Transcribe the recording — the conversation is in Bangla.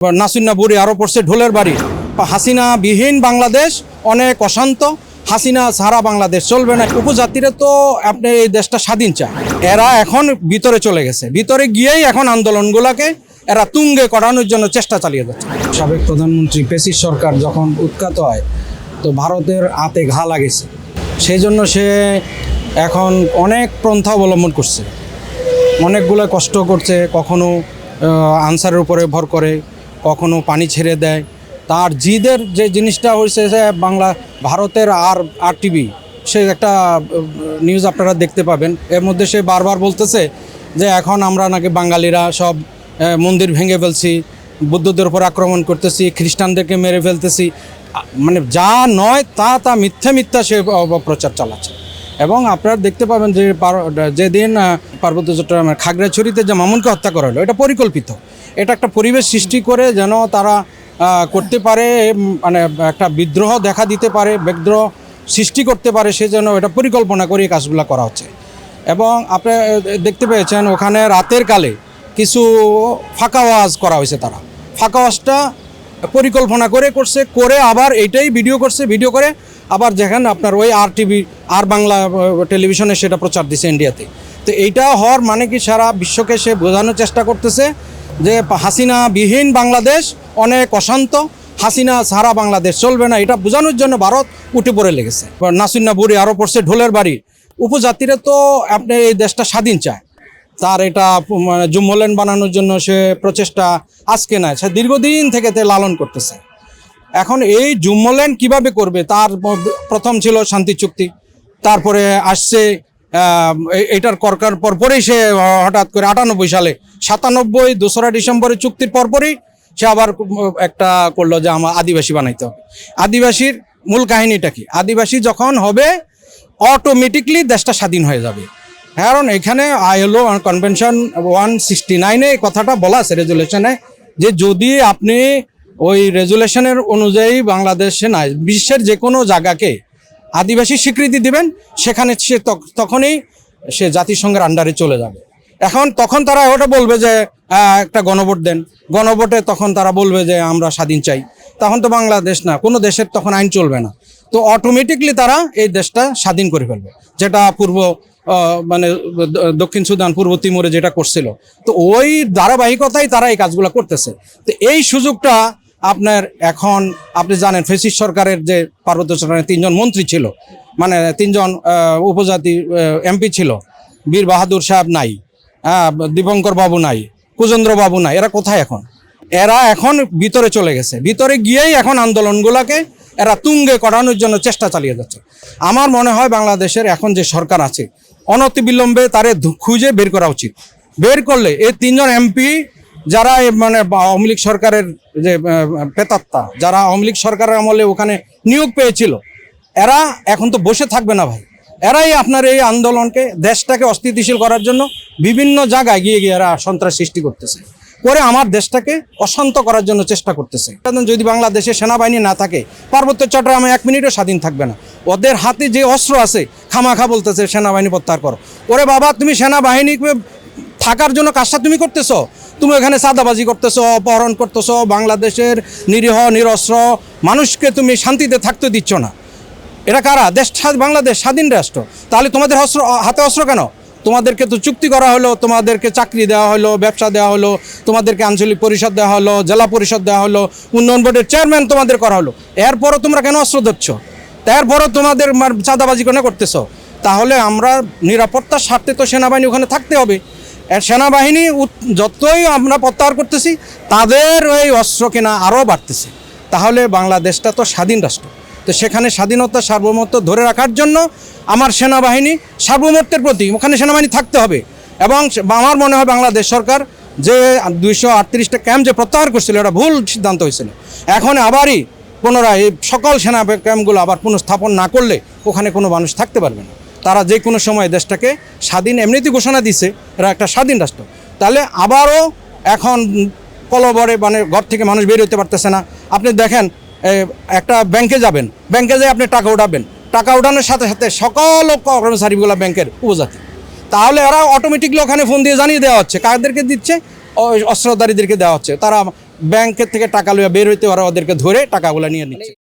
নাসিন্না বুড়ি আরও পড়ছে ঢোলের বাড়ি। হাসিনা বিহীন বাংলাদেশ অনেক অশান্ত, হাসিনা সারা বাংলাদেশ চলবে না। উপজাতিরা তো আপনি এই দেশটা স্বাধীন চায়, এরা এখন ভিতরে চলে গেছে, ভিতরে গিয়েই এখন আন্দোলনগুলোকে এরা তুঙ্গে করানোর জন্য চেষ্টা চালিয়ে যাচ্ছে। সাবেক প্রধানমন্ত্রী পেসির সরকার যখন উৎখাত হয় তো ভারতের হাতে ঘা লাগেছে, সেই জন্য সে এখন অনেক পন্থা অবলম্বন করছে, অনেকগুলো কষ্ট করছে। কখনো আনসারের উপরে ভর করে, কখনো পানি ছেড়ে দেয়। তার জিদের যে জিনিসটা হয়েছে যে ভারতের আর টিভি, সে একটা নিউজ আপনারা দেখতে পাবেন, এর মধ্যে সে বারবার বলতেছে যে এখন আমরা নাকি বাঙালিরা সব মন্দির ভেঙে ফেলছি, বুদ্ধদের উপর আক্রমণ করতেছি, খ্রিস্টানদেরকে মেরে ফেলতেছি। মানে যা নয় তা মিথ্যা সে অপপ্রচার চালাচ্ছে। এবং আপনারা দেখতে পাবেন যে যেদিন পার্বত্য চট্টগ্রামের খাগড়াছড়িতে যে মামুনকে হত্যা করা হলো, এটা পরিকল্পিত। এটা একটা পরিবেশ সৃষ্টি করে যেন তারা করতে পারে, মানে একটা বিদ্রোহ দেখা দিতে পারে, বিদ্রোহ সৃষ্টি করতে পারে, সে যেন এটা পরিকল্পনা করে এই কাজগুলো করা হচ্ছে। এবং আপনি দেখতে পেয়েছেন ওখানে রাতের কালে কিছু ফাঁকা ওয়াজ করা হয়েছে, তারা ফাঁকা ওয়াজটা পরিকল্পনা করে আবার এইটাই ভিডিও করছে, ভিডিও করে আবার যেখানে আপনার ওই আর টিভি আর বাংলা টেলিভিশনে সেটা প্রচার দিছে ইন্ডিয়াতে। তো এইটা হওয়ার মানে কি সারা বিশ্বকে সে বোঝানোর চেষ্টা করতেছে যে হাসিনা বিহীন বাংলাদেশ অনেক অশান্ত, হাসিনা সারা বাংলাদেশ চলবে না। এটা বোঝানোর জন্য ভারত উঠে পড়ে লেগেছে। নাসিন্না বুড়ি আরও পড়ছে ঢোলের বাড়ি। উপজাতিরা তো আপনি এই দেশটা স্বাধীন চায়, তার এটা জুম্মল্যান্ড বানানোর জন্য সে প্রচেষ্টা আজকে নয়, সে দীর্ঘদিন থেকে লালন করতেছে। এখন এই জুম্মল্যান্ড কিভাবে করবে, তার প্রথম ছিল শান্তি চুক্তি, তারপরে আসছে এটার করকার পরপরই সে হঠাৎ করে 98 সালে 97 2রা ডিসেম্বরের চুক্তির পরপরই সে আবার একটা করলো যে আমার আদিবাসী বানাইতে হবে। আদিবাসীর মূল কাহিনীটা কি, আদিবাসী যখন হবে অটোমেটিকলি দেশটা স্বাধীন হয়ে যাবে। কারণ এখানে ILO কনভেনশন 169 এই কথাটা বলা আছে রেজুলেশনে, যে যদি আপনি ওই রেজুলেশনের অনুযায়ী বাংলাদেশে না বিশ্বের যে কোনো জায়গাকে আদিবাসী স্বীকৃতি দিবেন, সেখানে সে তখনই সে জাতিসংঘের আন্ডারে চলে যাবে। তখন তারা ওটা বলবে যে একটা গণভোট দেন, গণভোটে তখন তারা বলবে যে আমরা স্বাধীন চাই। তখন তো বাংলাদেশ না, কোনো দেশের তখন আইন চলবে না, তো অটোমেটিকলি তারা এই দেশটা স্বাধীন করে ফেলবে, যেটা মানে দক্ষিণ সুদান, পূর্ব তিমুরে যেটা করছিল। তো ওই ধারাবাহিকতায় তারা এই কাজগুলো করতেছে। তো এই সুযোগটা আপনার এখন আপনি জানেন ফেসিস্ট সরকারের যে পার্বত্য চট্টগ্রামে 3 জন মন্ত্রী ছিল, মানে 3 জন উপজাতি MP ছিল, বীর বাহাদুর সাহেব নাই, দীপঙ্কর বাবু নাই, কুজেন্দ্র বাবু নাই, এরা কোথায় এখন? এরা এখন ভিতরে চলে গেছে, ভিতরে গিয়েই এখন আন্দোলনগুলোকে এরা তুঙ্গে করানোর জন্য চেষ্টা চালিয়ে যাচ্ছে। আমার মনে হয় বাংলাদেশের এখন যে সরকার আছে অনতিবিলম্বে তারে খুঁজে বের করা উচিত। বের করলে এই 3 জন MP যারা মানে আওয়ামী লীগ সরকারের যে প্রেতাত্মা, যারা আওয়ামী লীগ সরকারের আমলে ওখানে নিয়োগ পেয়েছিল, এরা এখন তো বসে থাকবে না ভাই। এরাই আপনার এই আন্দোলনকে, দেশটাকে অস্থিতিশীল করার জন্য বিভিন্ন জায়গায় গিয়ে এরা সন্ত্রাস সৃষ্টি করতেছে, করে আমার দেশটাকে অশান্ত করার জন্য চেষ্টা করতেছে। যদি বাংলাদেশে সেনাবাহিনী না থাকে, পার্বত্য চট্টগ্রামে 1 মিনিটও স্বাধীন থাকবে না। ওদের হাতে যে অস্ত্র আছে, খামাখা বলতেছে সেনাবাহিনী প্রত্যাহার করো। ওরে বাবা, তুমি সেনাবাহিনী থাকার জন্য কাজটা তুমি করতেছো, তুমি এখানে চাঁদাবাজি করতেছো, অপহরণ করতেছো, বাংলাদেশের নিরীহ নিরস্ত্র মানুষকে তুমি শান্তিতে থাকতে দিচ্ছ না। এটা কারা? বাংলাদেশ স্বাধীন রাষ্ট্র। তাহলে তোমাদের হাতে অস্ত্র কেন? তোমাদেরকে তো চুক্তি করা হলো, তোমাদেরকে চাকরি দেওয়া হলো, ব্যবসা দেওয়া হলো, তোমাদেরকে আঞ্চলিক পরিষদ দেওয়া হলো, জেলা পরিষদ দেওয়া হলো, উন্নয়ন বোর্ডের চেয়ারম্যান তোমাদের করা হলো। এরপরও তোমরা কেন অস্ত্র ধরছ? তারপরও তোমাদের চাঁদাবাজি কেন করতেছো? তাহলে আমরা নিরাপত্তার স্বার্থে তো সেনাবাহিনী ওখানে থাকতে হবে। সেনাবাহিনী যতই আমরা প্রত্যাহার করতেছি, তাদের ওই অস্ত্র কেনা আরও বাড়তেছে। তাহলে বাংলাদেশটা তো স্বাধীন রাষ্ট্র, তো সেখানে স্বাধীনতা সার্বভৌমত্ব ধরে রাখার জন্য আমার সেনাবাহিনী সার্বভৌমত্বের প্রতি ওখানে সেনাবাহিনী থাকতে হবে। এবং আমার মনে হয় বাংলাদেশ সরকার যে 238টা ক্যাম্প যে প্রত্যাহার করছিল, এটা ভুল সিদ্ধান্ত হয়েছিল। এখন আবারই পুনরায় এই সকল সেনা ক্যাম্পগুলো আবার পুনঃস্থাপন না করলে ওখানে কোনো মানুষ থাকতে পারবে না। তারা যে কোনো সময় দেশটাকে স্বাধীন এমনিতেই ঘোষণা দিছে, এরা একটা স্বাধীন রাষ্ট্র। তাহলে আবারও এখন কলবরে মানে ঘর থেকে মানুষ বের হতে পারতেছে না। আপনি দেখেন একটা ব্যাংকে যাবেন, ব্যাংকে যেয়ে আপনি টাকা উঠাবেন, টাকা উঠানোর সাথে সাথে সকল কর্মচারীগুলো ব্যাংকের উপজাতি। তাহলে এরা অটোমেটিকলি ওখানে ফোন দিয়ে জানিয়ে দেওয়া হচ্ছে, কাদেরকে দিচ্ছে? অস্ত্রধারীদেরকে দেওয়া হচ্ছে। তারা ব্যাংকের থেকে টাকা লইয়া বের হইতে ওরা ওদেরকে ধরে টাকাগুলো নিয়ে নিচ্ছে।